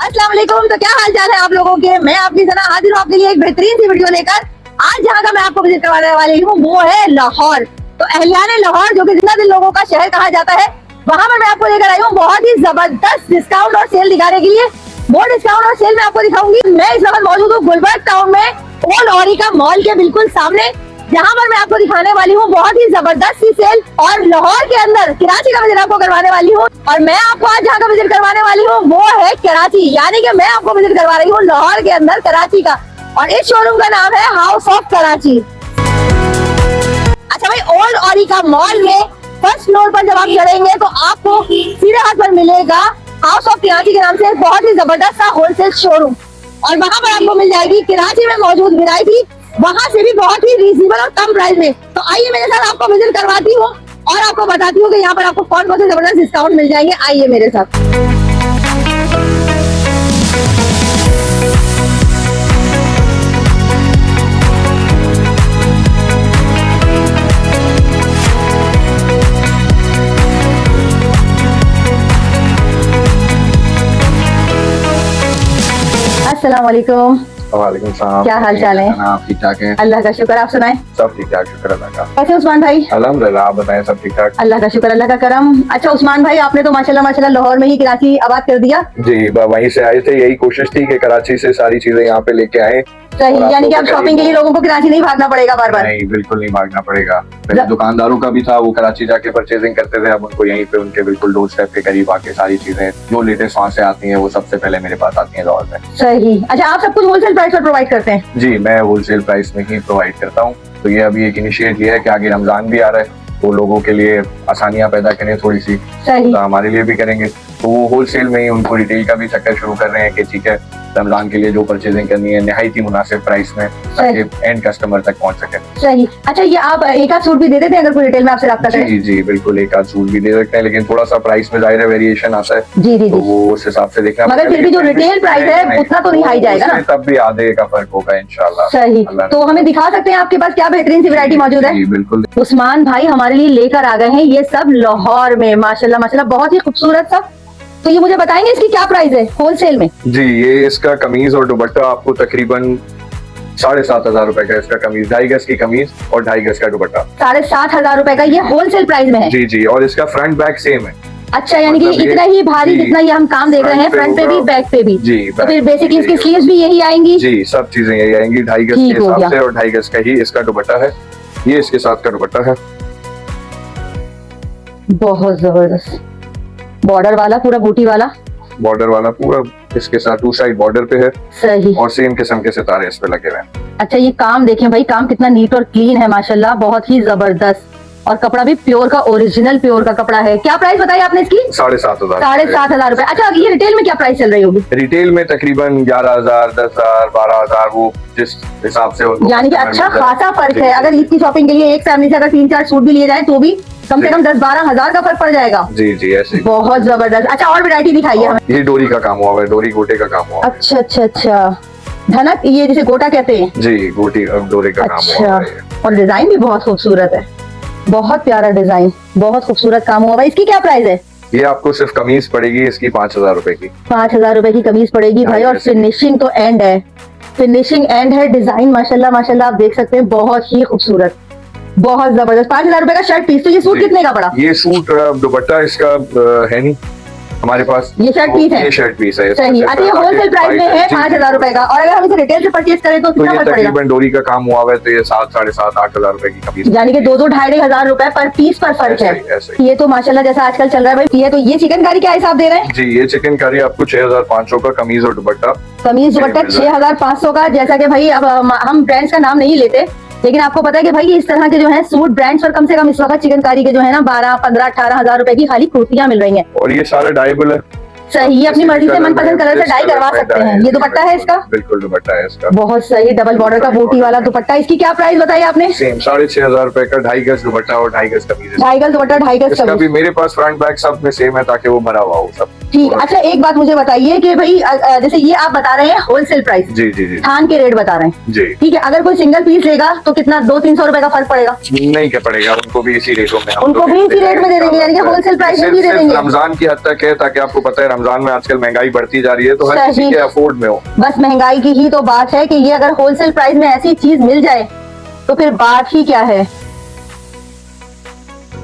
अस्सलाम वालेकुम। तो क्या हाल चाल है आप लोगों के। मैं आपकी सना हाजिर हूँ आपके लिए एक बेहतरीन सी वीडियो लेकर। आज जहाँ का मैं आपको विजिट करवाने वाली हूँ वो है लाहौर। तो अहलियाने लाहौर जो कि जिंदा दिल लोगों का शहर कहा जाता है, वहाँ पर मैं आपको लेकर आई हूँ बहुत ही जबरदस्त डिस्काउंट और सेल दिखाने के लिए। वो डिस्काउंट और सेल मैं आपको दिखाऊंगी। मैं इस वक्त मौजूद हूँ गुलबर्ग टाउन में ओल्ड ओरिका मॉल के बिल्कुल सामने, जहाँ पर मैं आपको दिखाने वाली हूँ बहुत ही जबरदस्त सी सेल। और लाहौर के अंदर कराची का विजिट आपको करवाने वाली हूँ। और मैं आपको आज जहाँ का विजिट करवाने वाली हूँ वो है कराची, यानी कि मैं आपको विजिट करवा रही हूँ लाहौर के अंदर कराची का। और इस शोरूम का नाम है हाउस ऑफ कराची। अच्छा भाई, ओल्ड ओरिका मॉल में फर्स्ट फ्लोर पर जब आप चढ़ेंगे तो आपको सीधे हाथ पर मिलेगा हाउस ऑफ कराची के नाम से एक बहुत ही जबरदस्त सा होलसेल शोरूम। और वहाँ पर आपको मिल जाएगी कराची में मौजूद वैरायटी, वहाँ से भी बहुत ही रीजनेबल और कम प्राइस में। तो आइए मेरे साथ आपको विजिट करवाती हूँ और आपको बताती हूँ कि यहाँ पर आपको कौन कौन से जबरदस्त डिस्काउंट मिल जाएंगे। आइए मेरे साथ। अस्सलाम वालेकुम। वालेकुम सलाम। क्या हाल चाल है? आप ठीक ठाक हैं? अल्लाह का शुक्र, आप सुनाएं। सब ठीक ठाक, शुक्र अल्लाह का। कैसे उस्मान भाई? अल्हम्दुलिल्लाह, आप बताएं, सब ठीक ठाक? अल्लाह का शुक्र, अल्लाह का करम। अच्छा उस्मान भाई, आपने तो माशाल्लाह लाहौर में ही कराची आबाद कर दिया। जी, वहीं से आए थे। यही कोशिश थी कि कराची से सारी चीजें यहाँ पे लेके आए। सही, यानी कि अब शॉपिंग के लिए लोगों को कराची नहीं भागना पड़ेगा बार बार। नहीं, बिल्कुल नहीं भागना पड़ेगा। पहले दुकानदारों का भी था, वो कराची जाके परचेजिंग करते थे। अब उनको यहीं पे उनके बिल्कुल डोर स्टेप के करीब आके सारी चीजें जो लेटेस्ट वहाँ से आती हैं वो सबसे पहले मेरे पास आती हैं लाहौर में। सही। अच्छा, आप सब कुछ होलसेल प्राइस पर प्रोवाइड करते हैं? जी, मैं होलसेल प्राइस में ही प्रोवाइड करता हूँ। तो ये अभी एक इनिशिएट लिया है कि आगे रमजान भी आ रहा है, वो लोगों के लिए आसानियां पैदा करें थोड़ी सी, सही। तो हमारे लिए भी करेंगे। तो वो होलसेल में ही उनको रिटेल का भी चक्कर शुरू कर रहे हैं कि ठीक है, रमजान के लिए जो परचेजिंग करनी है निहायत ही मुनासिब प्राइस में, ताकि एंड कस्टमर तक पहुंच सके। सही। अच्छा, ये आप एक आध सूट भी दे देते हैं अगर कोई रिटेल में आपसे रब्ता करे? जी जी बिल्कुल, एक आध सूट भी दे सकते हैं, लेकिन थोड़ा सा प्राइस में जाहिर है वेरिएशन आता है। जी जी तो जी। वो उस हिसाब से देखना। मगर फिर भी जो रिटेल प्राइस है उतना तो नहीं हाई जाएगा ना? तब भी आधे का फर्क होगा इंशाल्लाह। सही। तो हमें दिखा सकते हैं आपके पास क्या बेहतरीन सी वैरायटी मौजूद है? जी बिल्कुल। उस्मान भाई हमारे लिए लेकर आ गए हैं ये सब लाहौर में, माशाल्लाह माशाल्लाह बहुत ही खूबसूरत सब। तो ये मुझे बताएंगे इसकी क्या प्राइस है होलसेल में? जी, ये इसका कमीज और दुपट्टा आपको तकरीबन 7,500 रुपए का, इसका कमीज 2.5 गज की कमीज और 2.5 गज का दुपट्टा 7,500 रुपए का ये होलसेल प्राइस में है? जी जी, और इसका फ्रंट बैक सेम है। अच्छा, यानी कि मतलब इतना ही भारी जी, जितना ये हम काम देख रहे हैं, फ्रंट पे भी बैक पे भी। जी, तो फिर बेसिकली इसकी स्लीव्स भी यही आएंगी? जी, सब चीजें यही आएंगी 2.5 गज के ठीक हो हिसाब गया। से, और 2.5 गज का ही इसका दुपट्टा है। ये इसके साथ का दुपट्टा है। बहुत जबरदस्त बॉर्डर वाला, पूरा बूटी वाला बॉर्डर वाला पूरा इसके साथ 2 साइड बॉर्डर पे है, सही। और सेम किस्म के सितारे इस पे लगे हुए हैं। अच्छा, ये काम देखें भाई, काम कितना नीट और क्लीन है माशाल्लाह, बहुत ही जबरदस्त। और कपड़ा भी प्योर का, ओरिजिनल प्योर का कपड़ा है। क्या प्राइस बताई आपने इसकी? 7,500। 7,500 रुपए। अच्छा, ये रिटेल में क्या प्राइस चल रही होगी? रिटेल में तकरीबन 11,000, 10,000, 12,000, वो जिस हिसाब से उनको, यानी कि अच्छा खासा फर्क है। अगर ईद की शॉपिंग के लिए एक फैमिली से अगर 3-4 सूट भी लिए जाए तो भी कम से कम 10-12 हजार का फर्क पड़ जाएगा। जी जी, ऐसे बहुत जबरदस्त। अच्छा, और वैरायटी दिखाइए हमें। ये डोरी का काम हुआ है, डोरी गोटे का काम हुआ है। अच्छा अच्छा अच्छा, धनक, ये जिसे गोटा कहते हैं? जी, गोटी डोरी का काम हुआ है। और डिजाइन भी बहुत खूबसूरत है, बहुत प्यारा डिजाइन, बहुत खूबसूरत काम हुआ है। इसकी क्या प्राइस है? ये आपको सिर्फ कमीज पड़ेगी इसकी 5,000 रुपए की। 5,000 रुपए की कमीज पड़ेगी भाई। और फिनिशिंग तो एंड है, फिनिशिंग एंड है। डिजाइन माशाल्लाह माशाल्लाह आप देख सकते हैं, बहुत ही खूबसूरत, बहुत जबरदस्त। 5,000 रुपए का शर्ट पीस। तो ये सूट कितने का पड़ा? ये सूट दुपट्टा इसका है नहीं हमारे पास, ये शर्ट पीस है? ये शर्ट पीस है। सही। अच्छा, ये होलसेल प्राइस में है 5,000 रुपए का, और अगर हम इसे रिटेल से परचेज करें तो तो कितना ये फर्क पड़ेगा? तकरीबन डोरी का काम हुआ है, तो ये 7, 7,500, 8,000 रुपए की कमीज। यानी कि 2-2, 2,500 रुपए पर पीस पर फर्क है। ऐसे ही। ये तो माशाल्लाह जैसा आजकल चल रहा है भाई। ये तो ये चिकनकारी क्या हिसाब दे रहे हैं? जी, ये चिकन करी आपको 6,500 का कमीज और दुपट्टा। कमीज दुपट्टा 6,500 का। जैसा कि भाई अब हम ब्रांड्स का नाम नहीं लेते, लेकिन आपको पता है कि भाई इस तरह के जो है सूट ब्रांड्स पर कम से कम इस वक्त चिकनकारी के जो है ना 12, 15, 18,000 रुपए की खाली कुर्तियां मिल रही हैं। और ये सारा डाइबल है। सही, ये अपनी मर्जी से मनपसंद कलर से डाई करवा सकते हैं। ये दुपट्टा है इसका? बिल्कुल दुपट्टा है इसका। बहुत सही, डबल बॉर्डर का बूटी वाला दुपट्टा। इसकी क्या प्राइस बताई आपने? सेम 6,500 रुपए का 2.5 गज दुपट्टा और 2.5 गज कमीज है। 2.5 गज दुपट्टा, 2.5 गज इसका कमीज। भी मेरे पास फ्रंट बैक सब में सेम है, ताकि वो भरा हुआ हो सब। ठीक। अच्छा एक बात मुझे बताइए कि भाई जैसे ये आप बता रहे हैं होलसेल प्राइस, जी जी जी थान के रेट बता रहे हैं, जी। ठीक है। अगर कोई सिंगल पीस लेगा तो कितना 200-300 रुपए का फर्क पड़ेगा? नहीं क्या पड़ेगा, उनको भी इसी रेटों में, उनको भी इसी रेट में दे देंगे, यानी कि होलसेल प्राइस में भी दे देंगे। रमजान की हद तक है, ताकि आपको पता है रमजान में आजकल महंगाई बढ़ती जा रही है, तो हर सही। किसी के अफोर्ड में हो। बस महंगाई की ही तो बात है कि ये अगर होलसेल प्राइस में ऐसी चीज मिल जाए तो फिर बात ही क्या है।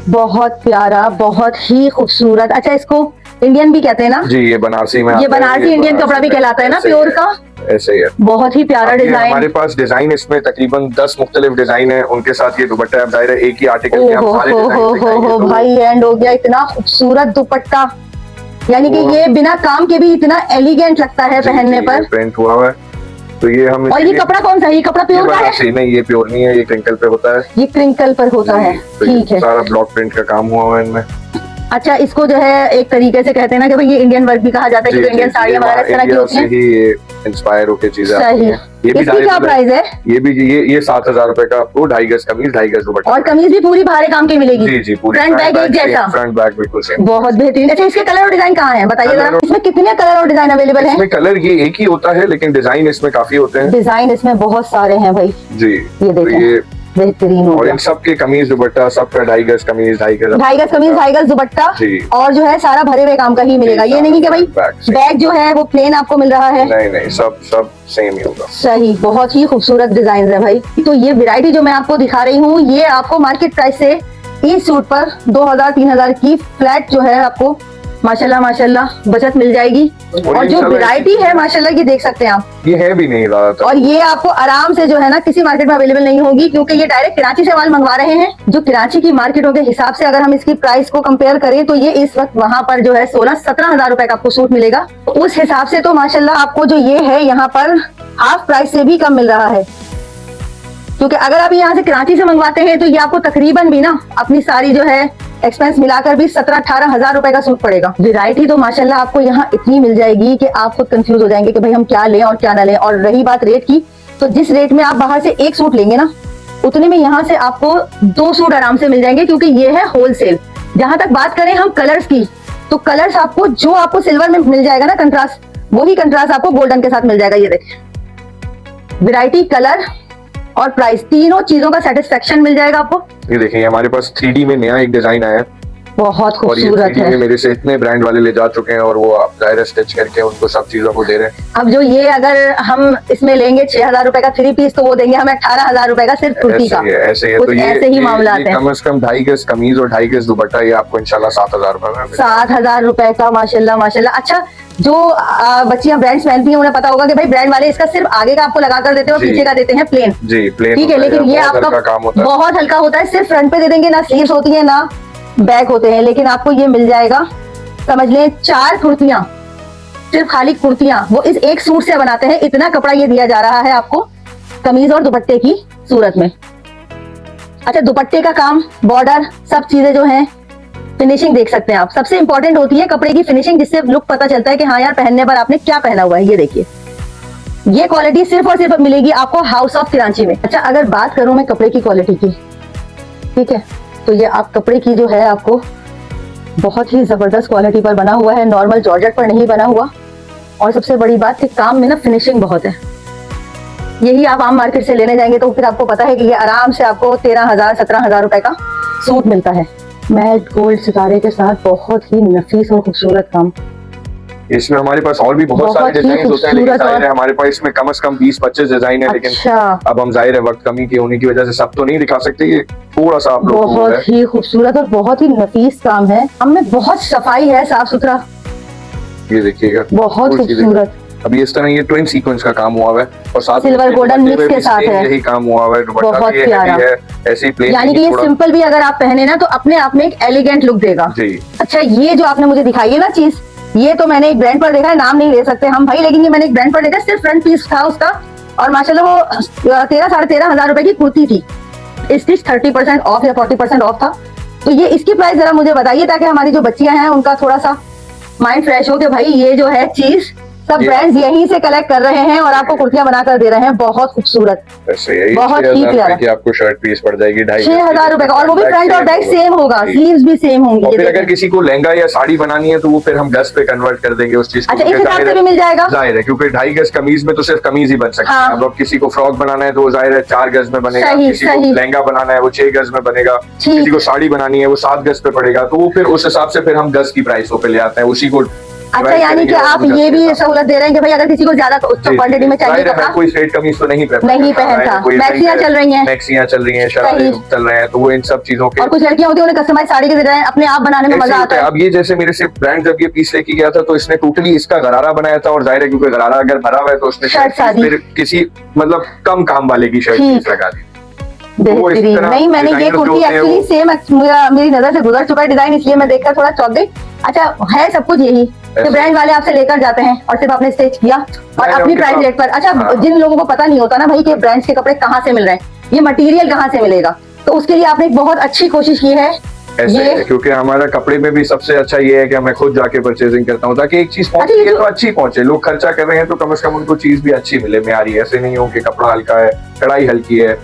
बहुत प्यारा, बहुत ही खूबसूरत। अच्छा इसको इंडियन भी कहते हैं ना? जी, ये बनारसी में ये बनारसी इंडियन कपड़ा भी कहलाता है ना, प्योर का। ऐसे ही है। बहुत ही प्यारा डिजाइन। हमारे पास डिजाइन इसमें तकरीबन 10 मुख्तलिफ डिजाइन है, उनके साथ ये दुपट्टा है। जाहिर है एक ही आर्टिकल में हम सारे डिजाइन दिखाएंगे, तो भाई एंड हो गया। इतना खूबसूरत दुपट्टा, यानी कि ये बिना काम के भी इतना एलिगेंट लगता है पहनने पर। प्रिंट हुआ हुआ है, तो ये हम। और ये कपड़ा कौन सा है? ये कपड़ा प्योर का है? नहीं, ये प्योर नहीं है, ये क्रिंकल पे होता है। ये क्रिंकल पर होता है, ठीक है। सारा ब्लॉक प्रिंट का काम हुआ हुआ है इनमें। अच्छा इसको जो है एक तरीके से कहते हैं ना कि भाई ये इंडियन वर्क भी कहा जाता है, कि इंडियन साड़ियां वगैरह इस तरह की होती हैं। ये इंस्पायर होकर चीजें सही। ये भी इसकी क्या प्राइस है? ये भी ये 7,000 रुपए का, वो 2.5 गज कमीज, 2.5 गज दुपट्टा। और कमीज भी पूरी भारे काम की मिलेगी? जी जी, पूरी फ्रंट बैक एक जैसा? फ्रंट बैक बिल्कुल सेम। बहुत बेहतरीन। अच्छा इसके कलर और डिजाइन कहाँ है बताइए जरा? इसमें कितने कलर और डिजाइन अवेलेबल है? इसमें कलर ये एक ही होता है, लेकिन डिजाइन इसमें काफी होते हैं। डिजाइन इसमें बहुत सारे हैं भाई जी। ये देखिए, बेहतरीन हो और गया। इन सब के कमीज दुपट्टा सबका 2.5 गज कमीज, 2.5 गज 2.5 गज कमीज, 2.5 गज दुपट्टा, और जो है सारा भरे हुए काम का ही मिलेगा। ये नहीं कि भाई बैग जो है वो प्लेन आपको मिल रहा है। नहीं नहीं, सब सेम ही होगा। सही। बहुत ही खूबसूरत डिजाइन है भाई। तो ये वैरायटी जो मैं आपको दिखा रही हूँ, ये आपको मार्केट प्राइस से इस सूट पर 2000-3000 की फ्लैट जो है आपको माशाल्लाह माशाल्लाह बचत मिल जाएगी। और जो वैरायटी है माशाल्लाह ये देख सकते हैं आप, ये है भी नहीं ज्यादातर। और ये आपको आराम से जो है ना किसी मार्केट में अवेलेबल नहीं होगी, क्योंकि ये डायरेक्ट कराची से माल मंगवा रहे हैं। जो कराची की मार्केटों के हिसाब से अगर हम इसकी प्राइस को कंपेयर करें तो ये इस वक्त वहां पर जो है 16-17 हजार रुपए का आपको सूट मिलेगा। उस हिसाब से तो माशाल्लाह आपको जो ये है यहाँ पर हाफ प्राइस से भी कम मिल रहा है। क्योंकि अगर आप यहाँ से कराची से मंगवाते हैं तो ये आपको तकरीबन भी ना अपनी सारी जो है एक्सपेंस मिलाकर भी 17-18 हजार रुपए का सूट पड़ेगा। वैरायटी तो माशाल्लाह आपको यहाँ इतनी मिल जाएगी कि आप खुद कंफ्यूज हो जाएंगे कि भाई हम क्या लें और क्या ना लें। और रही बात रेट की, तो जिस रेट में आप बाहर से एक सूट लेंगे ना, उतने में यहाँ से आपको 2 सूट आराम से मिल जाएंगे, क्योंकि ये है होलसेल। जहां तक बात करें हम कलर्स की, तो कलर्स आपको जो आपको सिल्वर में मिल जाएगा ना कंट्रास्ट, वही कंट्रास्ट आपको गोल्डन के साथ मिल जाएगा। ये देखिए वैरायटी, कलर और प्राइस, तीनों चीजों का सेटिस्फेक्शन मिल जाएगा आपको। ये देखिए हमारे पास 3D में नया एक डिजाइन आया है, बहुत खूबसूरत है। मेरे से इतने ब्रांड वाले ले जा चुके हैं, और वो आप जाहिर स्टिच करके उनको सब चीजों को दे रहे हैं। अब जो ये अगर हम इसमें लेंगे 6,000 रुपए का 3 पीस, तो वो देंगे हमें 18,000 रुपए का सिर्फ कुर्ती का। ऐसे है, कुछ तो ऐसे ही मामला आते हैं। कम से कम 2.5 गज कमीज और 2.5 गज दुपट्टा, ये आपको इंशाल्लाह 7,000 रुपए में 7,000 रुपए का माशाल्लाह माशाल्लाह। अच्छा जो बच्चियां ब्रांड्स पहनती हैं उन्हें पता होगा कि भाई ब्रांड वाले इसका सिर्फ आगे का आपको लगा कर देते हैं और पीछे का देते हैं प्लेन। जी प्लेन, ठीक है। लेकिन ये आपका बहुत हल्का होता है, सिर्फ फ्रंट पे दे देंगे, ना स्लीव्स होती है ना बैक होते हैं। लेकिन आपको ये मिल जाएगा, समझ लें 4 कुर्तियां, सिर्फ खाली कुर्तियां वो इस एक सूट से बनाते हैं। इतना कपड़ा ये दिया जा रहा है आपको कमीज और दुपट्टे की सूरत में। अच्छा दुपट्टे का काम, बॉर्डर, सब चीजें जो हैं, फिनिशिंग देख सकते हैं आप। सबसे इंपॉर्टेंट होती है कपड़े की फिनिशिंग, जिससे लुक पता चलता है कि हाँ यार पहनने पर आपने क्या पहना हुआ है। ये देखिए, ये क्वालिटी सिर्फ और सिर्फ मिलेगी आपको हाउस ऑफ कराची में। अच्छा अगर बात करूं मैं कपड़े की क्वालिटी की, ठीक है, तो ये आप कपड़े की जो है आपको बहुत ही जबरदस्त क्वालिटी पर बना हुआ है, नॉर्मल जॉर्जेट पर नहीं बना हुआ। और सबसे बड़ी बात कि काम में ना फिनिशिंग बहुत है। यही आप आम मार्केट से लेने जाएंगे तो फिर आपको पता है कि ये आराम से आपको 13,000-17,000 रुपए का सूट मिलता है। मैट गोल्ड सितारे के साथ बहुत ही नफीस और खूबसूरत काम। इसमें हमारे पास और भी बहुत सारे डिजाइन होते हैं, लेकिन जाहिर है हमारे पास इसमें कम से कम 20-25 डिजाइन है। अच्छा। लेकिन अब हम जाहिर है वक्त कमी की होने की वजह से सब तो नहीं दिखा सकते, ये थोड़ा सा आप लोगों को बहुत ही खूबसूरत और बहुत ही नफीस काम है। हम में बहुत सफाई है, साफ सुथरा। ये देखिएगा बहुत खूबसूरत। अभी इस तरह ये ट्विन सीक्वेंस का काम हुआ है, और साथ सिल्वर गोल्डन मिक्स के साथ है, यही काम हुआ है। बहुत प्यारा है, ऐसे ही प्लेन, यानी कि ये सिंपल भी अगर आप पहने ना तो अपने आप में एक एलिगेंट लुक देगा। जी। अच्छा ये जो आपने मुझे दिखाई है ना चीज, ये तो मैंने एक ब्रांड पर देखा है, नाम नहीं ले सकते हम भाई, लेकिन ये मैंने एक ब्रांड पर देखा, सिर्फ फ्रंट पीस था उसका, और माशाल्लाह वो 13-13,500 रुपए की कुर्ती थी। स्टिच 30% ऑफ या 40% ऑफ था। तो ये इसकी प्राइस जरा मुझे बताइए, ताकि हमारी जो बच्चियां हैं उनका थोड़ा सा माइंड फ्रेश हो कि भाई ये जो है चीज सब ब्रांड्स यहीं से कलेक्ट कर रहे हैं और आपको कुर्तियां बनाकर दे रहे हैं, बहुत खूबसूरत, ऐसे यही बहुत ही प्यारा की आपको शर्ट पीस पड़ जाएगी 6,000 रुपए का, और वो भी फ्रंट और बैक सेम होगा, स्लीव्स भी सेम होंगी। और फिर अगर किसी को लहंगा या साड़ी बनानी है तो वो फिर हम गज पे कन्वर्ट कर देंगे उस चीज को। अच्छा, इस हिसाब से भी मिल जाएगा, जाहिर है, क्योंकि 2.5 गज कमीज में तो सिर्फ कमीज ही बन सकती है। अब किसी को फ्रॉक बनाना है तो जाहिर है 4 गज में बनेगा, किसी को लहंगा बनाना है वो 6 गज में बनेगा, किसी को साड़ी बनानी है वो 7 गज पे पड़ेगा, तो वो फिर उस हिसाब से फिर हम गज की प्राइसों पे ले आते हैं उसी को। अच्छा, यानी कि आप ये भी सहूलत दे रहे हैं कि भाई अगर किसी को ज्यादा क्वांटिटी में चाहिए कपड़ा, कोई स्ट्रेट कमीज तो नहीं पहनता, मैक्सियां चल रही हैं, शरारे चल रहे हैं, तो वो इन सब चीजों के। और कुछ लड़कियां होती है उन्हें कस्टमाइज साड़ी के डिजाइन अपने आप बनाने में मजा आता है। अब ये जैसे मेरे से ब्रांड जब ये पीस लेके गया था तो इसने टोटली इसका गरारा बनाया था, और जाहिर है क्योंकि गरारा अगर भरा हुआ है तो उसने फिर किसी मतलब कम काम वाले की शर्ट पीस लगा दी। बेहतरीन। नहीं, मैंने ये कुर्ती एक्चुअली सेम मेरी नजर से गुजर चुका है डिजाइन, इसलिए मैं देखकर थोड़ा चौंक गई। अच्छा, है सब कुछ यही तो ब्रांड वाले आपसे लेकर जाते हैं और सिर्फ आपने स्टिच किया और अपनी प्राइस रेट पर। अच्छा, जिन लोगों को पता नहीं होता ना भाई कि ब्रांड्स के कपड़े कहाँ से मिल रहे हैं, ये मटेरियल कहाँ से मिलेगा, तो उसके लिए आपने एक बहुत अच्छी कोशिश की है। ऐसे है, क्योंकि हमारा कपड़े में भी सबसे अच्छा ये है कि मैं खुद जाके परचेजिंग करता हूँ ताकि एक चीज पहुंचे तो अच्छी पहुंचे। लोग खर्चा कर रहे हैं तो कम से कम उनको चीज भी अच्छी मिले, म्यारी। ऐसे नहीं हो कि कपड़ा हल्का है, कढ़ाई हल्की है,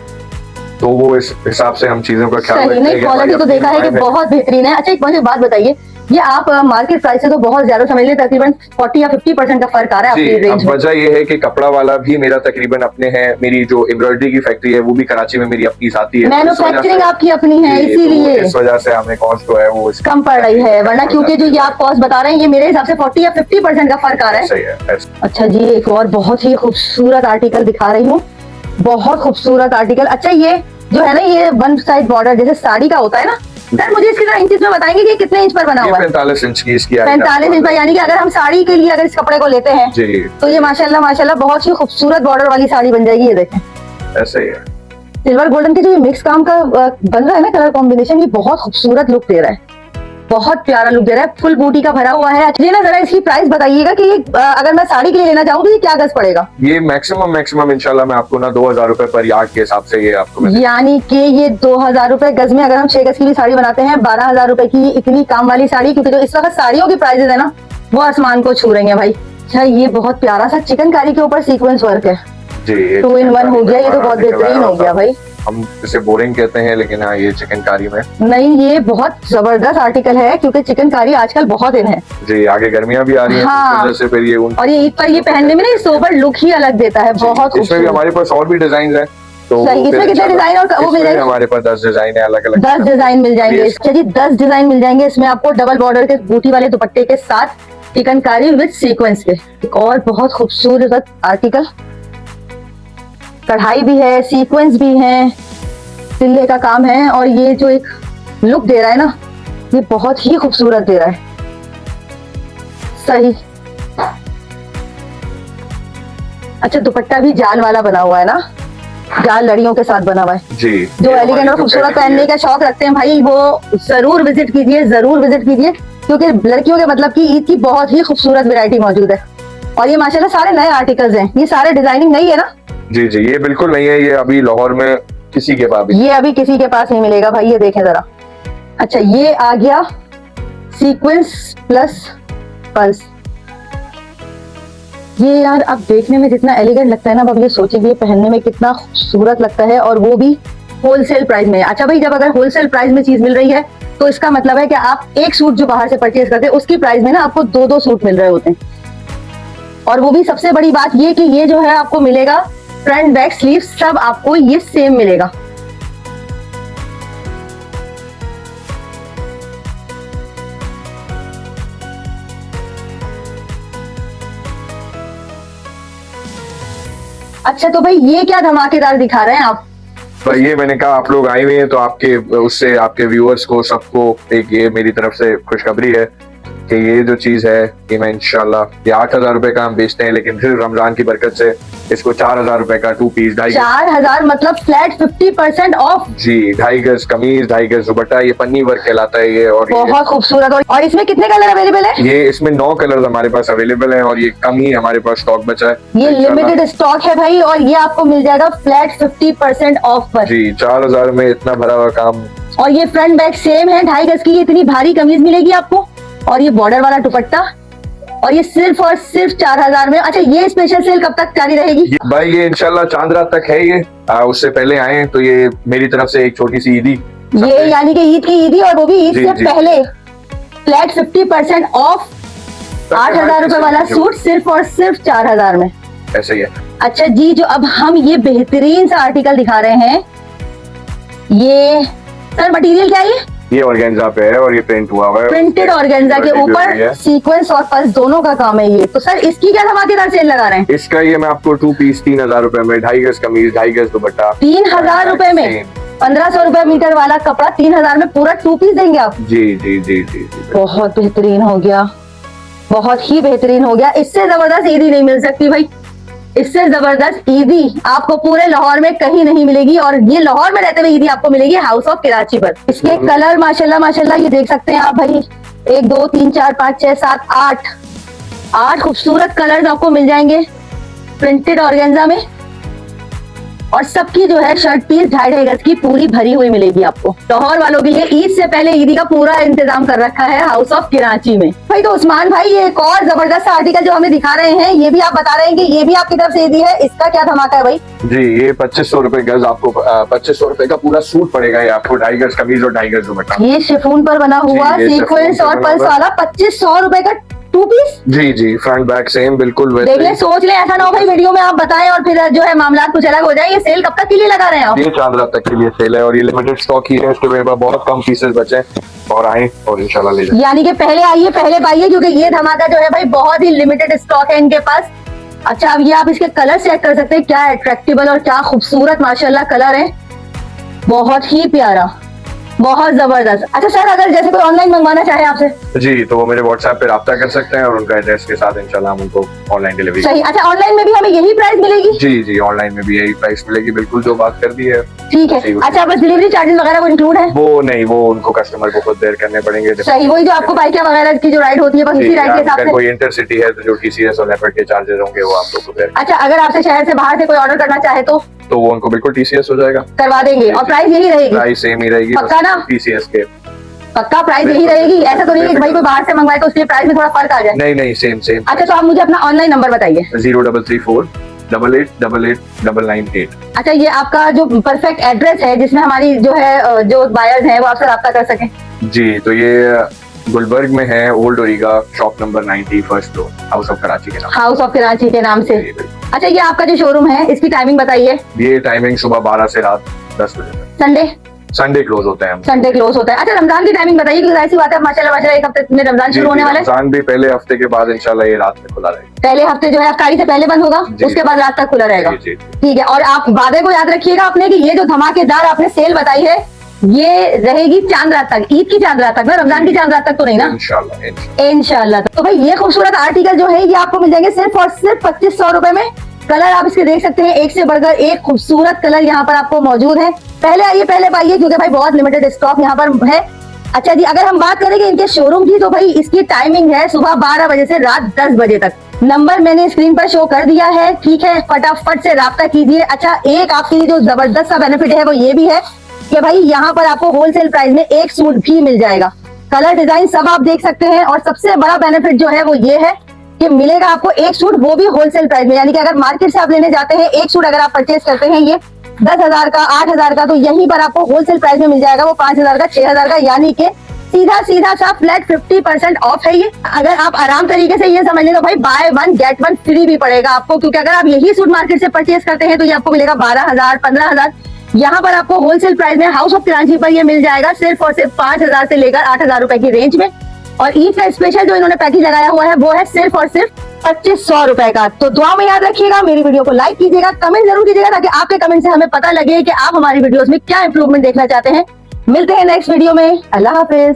तो वो इस हिसाब से हम चीजों का ख्याल रखते हैं। क्वालिटी तो देखा है कि बहुत बेहतरीन है। अच्छा, एक मुझे बात बताइए, ये आप मार्केट प्राइस से तो बहुत ज्यादा समझ लें, तकरीबन 40 या 50% का फर्क आ रहा है आपकी रेंज में। वजह ये है कि कपड़ा वाला भी मेरा तकरीबन अपने है, मेरी जो एम्ब्रॉयडरी की फैक्ट्री है वो भी कराची में मेरी अपनी आती है, मैन्युफैक्चरिंग आपकी अपनी है, इसीलिए इस वजह से हमें कॉस्ट जो है वो कम पड़ रही है, वरना क्योंकि जो ये आप कॉस्ट बता रहे हैं ये मेरे हिसाब से 40 या 50% का फर्क आ रहा है। अच्छा जी, एक और बहुत ही खूबसूरत आर्टिकल दिखा रही हूँ, बहुत खूबसूरत आर्टिकल। अच्छा, ये जो है ना, ये वन साइड बॉर्डर जैसे साड़ी का होता है ना, सर मुझे इसके इंचेस में बताएंगे कि कितने इंच पर बना हुआ है? 45 इंच की इसकी 45 इंच पर, यानी कि अगर हम साड़ी के लिए अगर इस कपड़े को लेते हैं तो ये माशाल्लाह माशाल्लाह बहुत ही खूबसूरत बॉर्डर वाली साड़ी बन जाएगी। ये देखें, ऐसे ही है। सिल्वर गोल्डन के जो ये मिक्स काम का बन रहा है ना कलर कॉम्बिनेशन, ये बहुत खूबसूरत लुक दे रहा है, बहुत प्यारा लुक दे रहा है, फुल बूटी का भरा हुआ है। अच्छा ना, जरा इसकी प्राइस बताइएगा कि अगर मैं साड़ी के लिए लेना चाहूँ तो ये क्या गज पड़ेगा? ये मैक्सिमम इंशाल्लाह मैं आपको ना 2000 रुपए पर यार्ड के हिसाब से ये आपको, यानी कि ये 2000 रुपए गज में अगर हम 6 गज की भी साड़ी बनाते हैं, 12,000 रुपए की इतनी काम वाली साड़ी, क्योंकि जो इस वक्त साड़ियों की प्राइसेस है ना वो आसमान को छू रही है भाई। अच्छा, ये बहुत प्यारा सा चिकनकारी के ऊपर सीक्वेंस वर्क है जी, 2 in 1 हो गया, ये तो बहुत बेहतरीन हो गया भाई। हम इसे बोरिंग कहते हैं लेकिन हाँ, ये चिकनकारी में नहीं, ये बहुत जबरदस्त आर्टिकल है क्योंकि चिकनकारी आजकल बहुत इन है जी, आगे गर्मियां भी आ रही हैं, हाँ। तो फिर ये और ये ईद पर ये पहनने में ना सोबर लुक ही अलग देता है, बहुत। इसमें भी हमारे पास और भी डिजाइन है, तो इसमें कितने डिजाइन और वो मिल जाएंगे? हमारे पास 10 डिजाइन है, अलग अलग 10 डिजाइन मिल जाएंगे। चलिए 10 डिजाइन मिल जाएंगे। इसमें आपको डबल बॉर्डर के बूटी वाले दुपट्टे के साथ चिकनकारी विद सीक्वेंस के, एक और बहुत खूबसूरत आर्टिकल, कढ़ाई भी है, सीक्वेंस भी है, तिल्ले का काम है, और ये जो एक लुक दे रहा है ना ये बहुत ही खूबसूरत दे रहा है। सही। अच्छा, दुपट्टा भी जाल वाला बना हुआ है ना, जाल लड़ियों के साथ बना हुआ है जी। जो एलिगेंट और खूबसूरत पहनने का शौक रखते हैं भाई, वो जरूर विजिट कीजिए, जरूर विजिट कीजिए, क्योंकि लड़कियों के मतलब की ईद की बहुत ही खूबसूरत वैरायटी मौजूद है। और ये माशाल्लाह सारे नए आर्टिकल्स हैं, ये सारे डिजाइनिंग नहीं है ना? जी जी, ये बिल्कुल नहीं है, ये अभी लाहौर में किसी के पास, ये अभी किसी के पास नहीं मिलेगा भाई, ये देखें जरा। अच्छा, ये आ गया सीक्वेंस प्लस पल्स। ये यार अब देखने में जितना एलिगेंट लगता है ना, अब ये सोचिए पहनने में कितना खूबसूरत लगता है, और वो भी होलसेल प्राइस में। अच्छा भाई, जब अगर होलसेल प्राइस में चीज मिल रही है तो इसका मतलब है कि आप एक सूट जो बाहर से परचेज करते हैं उसकी प्राइस में ना आपको 2-2 सूट मिल रहे होते हैं। और वो भी सबसे बड़ी बात ये कि ये जो है आपको मिलेगा फ्रंट बैक स्लीव सब आपको ये सेम मिलेगा। अच्छा, तो भाई ये क्या धमाकेदार दिखा रहे हैं आप? तो ये मैंने कहा आप लोग आए हुए हैं तो आपके उससे आपके व्यूअर्स को सबको एक ये मेरी तरफ से खुशखबरी है कि ये जो चीज है कि मैं इंशाल्लाह ये 8,000 रुपए का हम बेचते हैं, लेकिन फिर रमजान की बरकत से इसको 4,000 रुपए का 2 पीस 4,000 मतलब फ्लैट 50% ऑफ जी। 2.5 गज कमीज, 2.5 गज दुपट्टा, ये पन्नी वर्क कहलाता है ये, और बहुत खूबसूरत। और इसमें कितने कलर अवेलेबल है? ये इसमें 9 कलर हमारे पास अवेलेबल है, और ये कम ही हमारे पास स्टॉक बचा है, ये लिमिटेड स्टॉक है भाई, और ये आपको मिल जाएगा फ्लैट 50% ऑफ पर जी। 4,000 में इतना भरा हुआ काम, और ये फ्रंट बैक सेम है, 2.5 गज की इतनी भारी कमीज मिलेगी आपको, और ये बॉर्डर वाला दुपट्टा और ये सिर्फ और सिर्फ 4000 में। अच्छा, ये स्पेशल सेल कब तक जारी रहेगी? भाई ये इंशाल्लाह चांद रात तक है ये। उससे पहले आए तो ये मेरी तरफ से एक छोटी सी ईदी, ये यानी कि ईद की ईदी, और वो भी ईद से पहले फ्लैट 50% ऑफ 8000 रुपए वाला सूट सिर्फ और सिर्फ 4000 में। ऐसे ही है। अच्छा जी, जो अब हम ये बेहतरीन सा आर्टिकल दिखा रहे हैं, ये सर मटेरियल क्या है? ये ऑर्गेन्जा पे है और ये प्रिंट हुआ हुआ है, प्रिंटेड ऑर्गेन्जा के ऊपर सीक्वेंस और पर्स दोनों का काम है ये। तो सर इसकी क्या धमाकेदार सेल लगा रहे हैं? इसका ये मैं आपको 2 पीस 3000 रुपए में, 2.5 गज कमीज, 2.5 गज दुपट्टा 3000 रुपए में, 1500 रुपए मीटर वाला कपड़ा 3000 में पूरा 2 पीस देंगे आप? जी जी जी जी जी। बहुत बेहतरीन हो गया, बहुत ही बेहतरीन हो गया। इससे जबरदस्त ईदी नहीं मिल सकती भाई, इससे जबरदस्त ईदी आपको पूरे लाहौर में कहीं नहीं मिलेगी। और ये लाहौर में रहते हुए ईदी आपको मिलेगी हाउस ऑफ कराची पर। इसके कलर माशाल्लाह माशाल्लाह ये देख सकते हैं आप भाई, 1 2 3 4 5 6 7 8 खूबसूरत कलर्स आपको मिल जाएंगे प्रिंटेड ऑर्गेन्जा में। और सबकी जो है शर्ट पीस 2.5 गज की पूरी भरी हुई मिलेगी आपको। लाहौर वालों के लिए ईद से पहले ईदी का पूरा इंतजाम कर रखा है हाउस ऑफ कराची में। भाई तो उस्मान भाई, ये एक और जबरदस्त आर्टिकल जो हमें दिखा रहे हैं, ये भी आप बता रहे हैं कि ये भी आपकी तरफ से ईदी है, इसका क्या धमाका है भाई? जी, ये 2500 रुपए गज आपको, 2500 रुपए का पूरा सूट पड़ेगा ये आपको, 2.5 गज कमीज और 2.5 गज दुपट्टा। ये शिफॉन पर बना हुआ सीक्वेंस और पर्स वाला 2500 रुपए का 2 पीस। जी जी, फ्रंट बैक सेम बिल्कुल वैसे। देख ले, सोच ले, ऐसा ना हो भाई वीडियो में आप बताएं और फिर जो है मामला कुछ अलग हो जाए। ये सेल कब तक के लिए लगा रहे हैं आप? ये चांद रात तक के लिए सेल है और ये लिमिटेड स्टॉक ही है, इसके बाद बहुत कम पीसेस बचे हैं और आए और इंशाल्लाह ले जाए। यानी कि पहले आइए पहले पाइए, क्योंकि ये धमाका जो है भाई बहुत ही लिमिटेड स्टॉक है इनके पास। अच्छा, अब ये आप इसके कलर चेक कर सकते हैं, क्या अट्रैक्टिबल और क्या खूबसूरत माशाल्लाह कलर है, बहुत ही प्यारा, बहुत जबरदस्त। अच्छा सर, अगर जैसे कोई ऑनलाइन मंगवाना चाहे आपसे? जी, तो वो मेरे व्हाट्सएप पे राब्ता कर सकते हैं और उनका एड्रेस के साथ इंशाल्लाह हम उनको ऑनलाइन डिलीवरी। सही। अच्छा, ऑनलाइन में भी हमें यही प्राइस मिलेगी? जी जी, ऑनलाइन में भी यही प्राइस मिलेगी, बिल्कुल जो बात कर दी है। ठीक है। अच्छा, बस डिलीवरी चार्जेस वगैरह वो इंक्लूड है? वो नहीं, वो उनको कस्टमर को खुद बेयर करने पड़ेंगे। सही, वही जो आपको बाइक वगैरह की जो राइड होती है बस उसी राइड के हिसाब से। कोई इंटरसिटी है तो जो TCS और लेपर्ड के चार्जेस होंगे वो आप लोग को बेयर। अच्छा, अगर आपसे शहर से बाहर से कोई ऑर्डर करना चाहे तो वो उनको बिल्कुल TCS हो जाएगा, करवा देंगे। और प्राइस यही रहेगी? प्राइस सेम ही रहेगी, पक्का ना? TCS के पक्का प्राइस यही रहेगी? ऐसा तो नहीं है कि भाई कोई बाहर से मंगवाए तो उसके प्राइस में थोड़ा फर्क आ जाए? नहीं नहीं, सेम सेम। अच्छा, तो आप मुझे अपना ऑनलाइन नंबर बताइए। 0334 8888 998। अच्छा, ये आपका जो परफेक्ट एड्रेस है जिसमें हमारी जो है जो बायर्स हैं वो आपसे राब्ता कर सकें? जी, तो ये गुलबर्ग में है, ओल्ड ओरिगा, shop number 90, first floor, house of Karachi के नाम। हाउस ऑफ कराची के नाम से। अच्छा, ये आपका जो शोरूम है इसकी टाइमिंग बताइए। ये टाइमिंग सुबह 12 से रात 10 बजे तक। संडे क्लोज होता है। संडे क्लोज होता है। अच्छा, रमजान की टाइमिंग बताइए, क्योंकि ऐसी बात है माशाल्लाह माशाल्लाह एक हफ्ते में रमजान शुरू होने वाला है। रमजान भी पहले हफ्ते के बाद इंशाल्लाह ये रात में खुला रहेगा। पहले हफ्ते जो है अफ्तारी से पहले बंद होगा, उसके बाद रात तक खुला रहेगा। ठीक है। और आप वादे को याद रखिएगा अपने कि ये जो धमाकेदार आपने सेल बताई है ये रहेगी चांद रात तक, ईद की चांद रात तक ना, रमजान की चांद रात तक तो नहीं ना? इंशाल्लाह। तो भाई ये खूबसूरत आर्टिकल जो है ये आपको मिल जाएंगे सिर्फ और सिर्फ 2500 रुपए में। कलर आप इसके देख सकते हैं, एक से बढ़कर एक खूबसूरत कलर यहाँ पर आपको मौजूद है। पहले आइए पहले पाइए, क्योंकि भाई बहुत लिमिटेड स्टॉक यहाँ पर है। अच्छा जी, अगर हम बात करेंगे इनके शोरूम की तो भाई इसकी टाइमिंग है सुबह 12 बजे से रात 10 बजे तक। नंबर मैंने स्क्रीन पर शो कर दिया है, ठीक है, फटाफट से राब्ता कीजिए। अच्छा, एक आपके लिए जो जबरदस्त सा बेनिफिट है वो ये भी है कि भाई यहाँ पर आपको होलसेल प्राइस में एक सूट भी मिल जाएगा। कलर डिजाइन सब आप देख सकते हैं। और सबसे बड़ा बेनिफिट जो है वो ये है कि मिलेगा आपको एक सूट, वो भी होलसेल प्राइस में। यानी कि अगर मार्केट से आप लेने जाते हैं, एक सूट अगर आप परचेज करते हैं ये 10,000 का, 8,000 का, तो यहीं पर आपको होलसेल प्राइस में मिल जाएगा वो 5,000 का, 6,000 का। यानी कि सीधा सीधा सा फ्लैट 50% ऑफ है ये। अगर आप आराम तरीके से ये समझ लें तो भाई बाय 1 गेट 1 फ्री भी पड़ेगा आपको, क्योंकि अगर आप यही सूट मार्केट से परचेज करते हैं तो ये आपको मिलेगा 12,000, 15,000। यहाँ पर आपको होलसेल प्राइस में हाउस ऑफ कराची पर ये मिल जाएगा सिर्फ और सिर्फ 5,000 से लेकर 8,000 रुपए की रेंज में। और ईद का स्पेशल जो इन्होंने पैकेज लगाया हुआ है वो है सिर्फ और सिर्फ 2500 रुपए का। तो दुआ में याद रखिएगा, मेरी वीडियो को लाइक कीजिएगा, कमेंट जरूर कीजिएगा, ताकि आपके कमेंट से हमें पता लगे कि आप हमारी वीडियोस में क्या इंप्रूवमेंट देखना चाहते हैं। मिलते हैं नेक्स्ट वीडियो में। अल्लाह हाफिज।